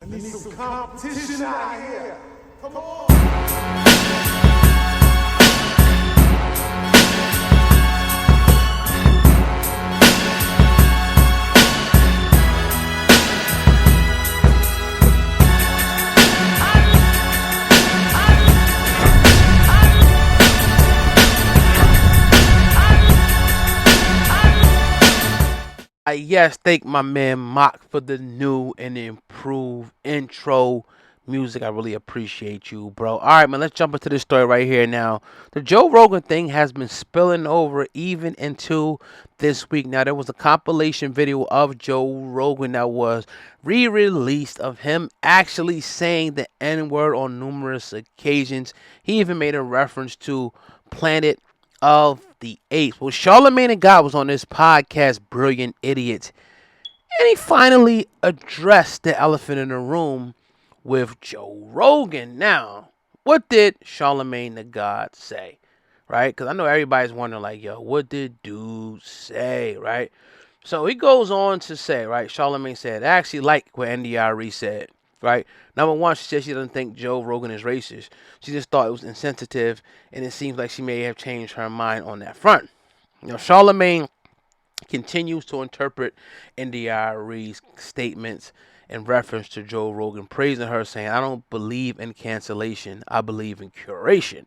need some competition out here. Come on. Yes, thank my man Mock for the new and improved intro music. I really appreciate you, bro. All right, man, let's jump into this story right here now. The Joe Rogan thing has been spilling over even into this week. Now, there was a compilation video of Joe Rogan that was re-released of him actually saying the N-word on numerous occasions. He even made a reference to Planet of the Apes. Well, Charlamagne Tha God was on this podcast, Brilliant Idiots, and he finally addressed the elephant in the room with Joe Rogan. Now, what did Charlamagne Tha God say? Right? Because I know everybody's wondering, like, yo, what did dude say? Right? So he goes on to say, right? Charlamagne said, I actually like what India Arie said. Right? Number one, she said she doesn't think Joe Rogan is racist. She just thought it was insensitive, and it seems like she may have changed her mind on that front. You know, Charlamagne continues to interpret India Arie's statements in reference to Joe Rogan, praising her, saying, I don't believe in cancellation. I believe in curation.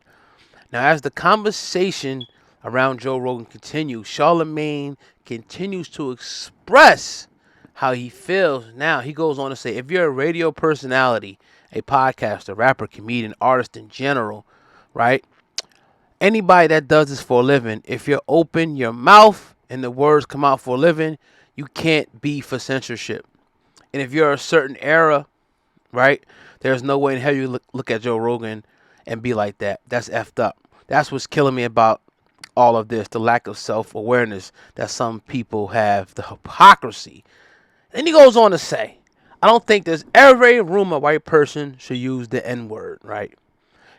Now, as the conversation around Joe Rogan continues, Charlamagne continues to express how he feels. Now, he goes on to say, if you're a radio personality, a podcaster, rapper, comedian, artist in general, right? Anybody that does this for a living, if you're open your mouth and the words come out for a living, you can't be for censorship. And if you're a certain era, right, there's no way in hell you look at Joe Rogan and be like that. That's effed up. That's what's killing me about all of this, the lack of self-awareness that some people have, the hypocrisy. Then he goes on to say, I don't think there's ever a room a white person should use the N-word, right?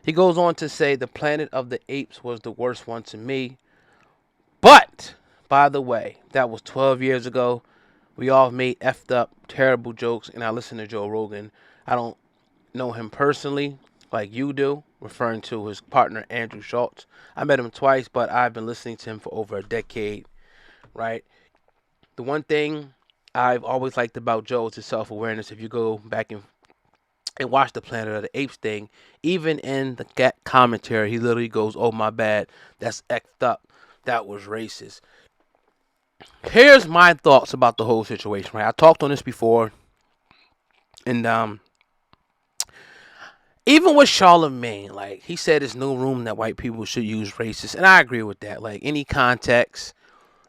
He goes on to say the Planet of the Apes was the worst one to me. But, by the way, that was 12 years ago. We all made effed up, terrible jokes, and I listen to Joe Rogan. I don't know him personally like you do, referring to his partner Andrew Schultz. I met him twice, but I've been listening to him for over a decade, right? The one thing I've always liked about Joe is his self-awareness. If you go back and watch the Planet of the Apes thing, even in the commentary, he literally goes, oh, my bad, that's effed up, that was racist. Here's my thoughts about the whole situation, right? I talked on this before, and even with Charlamagne, like, he said there's no room that white people should use racist, and I agree with that. Like, any context,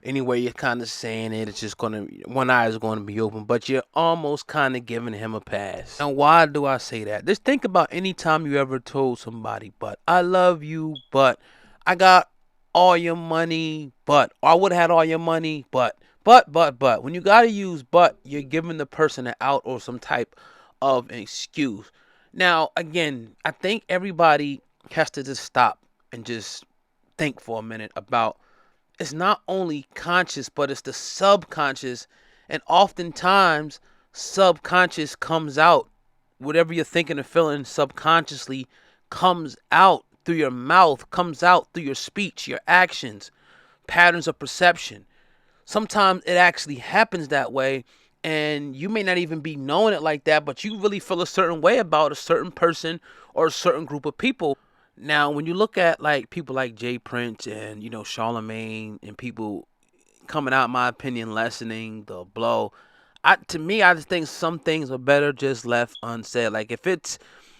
any way you're kind of saying it, it's just gonna, one eye is going to be open, but you're almost kind of giving him a pass. And why do I say that? Just think about any time you ever told somebody, but I love you, but I got all your money, but or I would have had all your money, but. When you gotta use but, you're giving the person an out or some type of an excuse. Now, again, I think everybody has to just stop and just think for a minute about, it's not only conscious, but it's the subconscious. And oftentimes, subconscious comes out. Whatever you're thinking and feeling subconsciously comes out through your mouth, comes out through your speech, your actions, patterns of perception. Sometimes it actually happens that way, and you may not even be knowing it like that, but you really feel a certain way about a certain person or a certain group of people. Now, when you look at like people like Jay Prince and, you know, Charlamagne and people coming out, in my opinion, lessening the blow, to me, I just think some things are better just left unsaid. Like, if it's,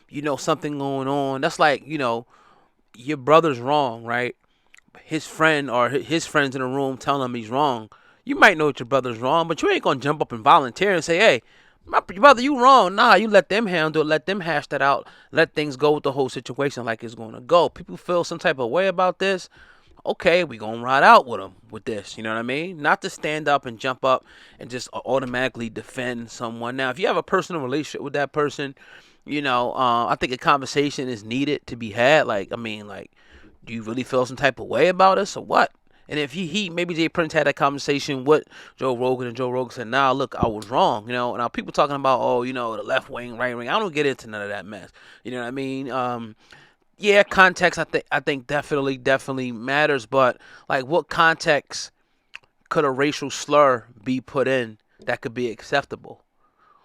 you know, something going on, that's like, you know, your brother's wrong, right? His friend or his friends in the room telling him he's wrong. You might know that your brother's wrong, but you ain't gonna jump up and volunteer and say, hey, my brother, you wrong. Nah, you let them handle it, let them hash that out, let things go with the whole situation like it's gonna go. People feel some type of way about this. Okay, we gonna ride out with them with this, you know what I mean? Not to stand up and jump up and just automatically defend someone. Now, if you have a personal relationship with that person, you know, I think a conversation is needed to be had. Like, I mean, like, do you really feel some type of way about us or what? And if he maybe Jay Prince had that conversation with Joe Rogan, and Joe Rogan said, "Nah, look, I was wrong." Now people talking about, oh, the left wing, right wing. I don't get into none of that mess. You know what I mean? Yeah, context. I think definitely matters. But like, what context could a racial slur be put in that could be acceptable?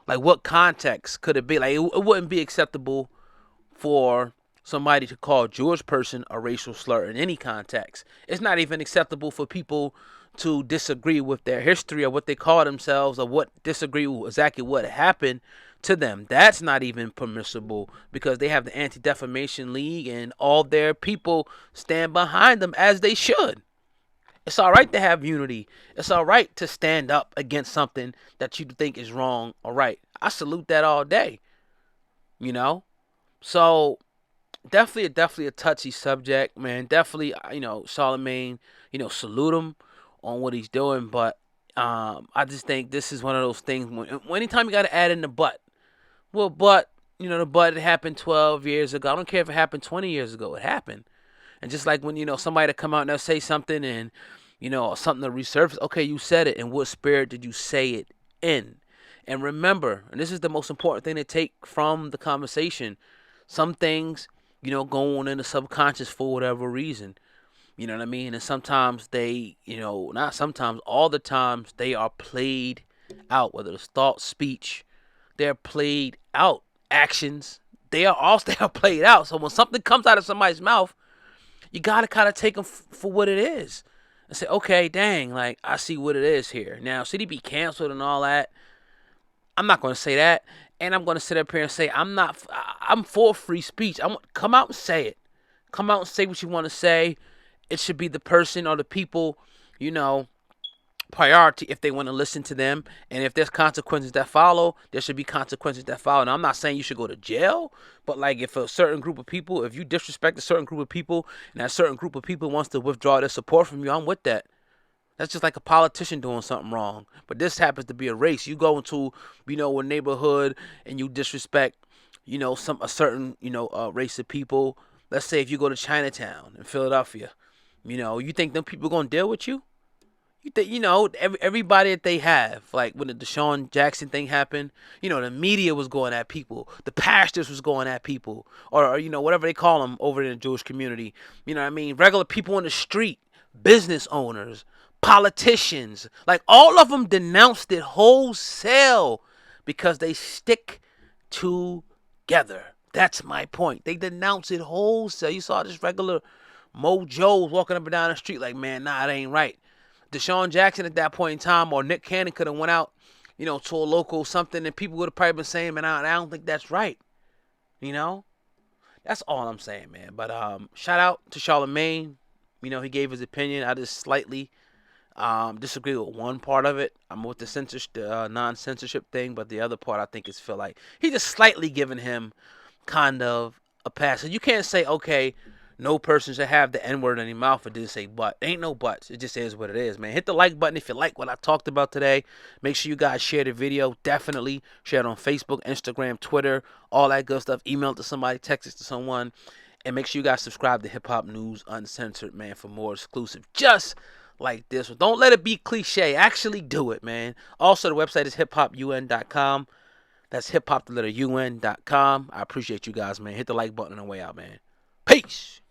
Like, what context could it be? Like, it wouldn't be acceptable for somebody to call a Jewish person a racial slur in any context. It's not even acceptable for people to disagree with their history or what they call themselves or what disagree with exactly what happened to them. That's not even permissible because they have the Anti-Defamation League and all their people stand behind them as they should. It's all right to have unity. It's all right to stand up against something that you think is wrong or right. I salute that all day, you know? So definitely a touchy subject, man. Definitely, Charlamagne, salute him on what he's doing. But I just think this is one of those things when anytime you got to add in the but. Well, but, the but it happened 12 years ago. I don't care if it happened 20 years ago. It happened. And just like when, somebody to come out and they'll say something and, something to resurface. Okay, you said it. And what spirit did you say it in? And remember, and this is the most important thing to take from the conversation, some things, go on in the subconscious for whatever reason. You know what I mean? And sometimes they, not sometimes, all the times they are played out, whether it's thought, speech, they're played out. Actions, they are played out. So when something comes out of somebody's mouth, you got to kind of take them for what it is. And say, okay, dang, like, I see what it is here. Now, should he be canceled and all that? I'm not going to say that. And I'm going to sit up here and say, I'm for free speech. Come out and say it. Come out and say what you want to say. It should be the person or the people, priority if they want to listen to them. And if there's consequences that follow, there should be consequences that follow. Now, I'm not saying you should go to jail, but like if a certain group of people, if you disrespect a certain group of people and that certain group of people wants to withdraw their support from you, I'm with that. That's just like a politician doing something wrong. But this happens to be a race. You go into, a neighborhood and you disrespect, a certain, race of people. Let's say if you go to Chinatown in Philadelphia, you think them people going to deal with you? You think, everybody that they have, like when the Deshaun Jackson thing happened, the media was going at people. The pastors was going at people. Or whatever they call them over in the Jewish community. You know what I mean? Regular people in the street, business owners, politicians, like all of them denounced it wholesale because they stick together. That's my point. They denounce it wholesale. You saw this regular Mojo walking up and down the street like, man, nah, it ain't right. Deshaun Jackson at that point in time or Nick Cannon could have went out, to a local something and people would have probably been saying, man, I don't think that's right. That's all I'm saying, man. But shout out to Charlamagne. He gave his opinion. I just slightly disagree with one part of it. I'm with the non-censorship thing, but the other part I think is feel like he just slightly giving him kind of a pass. And you can't say, okay, no person should have the N-word in their mouth and didn't say but. Ain't no buts. It just is what it is, man. Hit the like button if you like what I talked about today. Make sure you guys share the video. Definitely share it on Facebook, Instagram, Twitter, all that good stuff. Email it to somebody, text it to someone. And make sure you guys subscribe to Hip Hop News Uncensored, man, for more exclusive just like this. Don't let it be cliche. Actually do it, man. Also, the website is hiphopun.com. That's hiphop, the letter UN.com. I appreciate you guys, man. Hit the like button on the way out, man. Peace.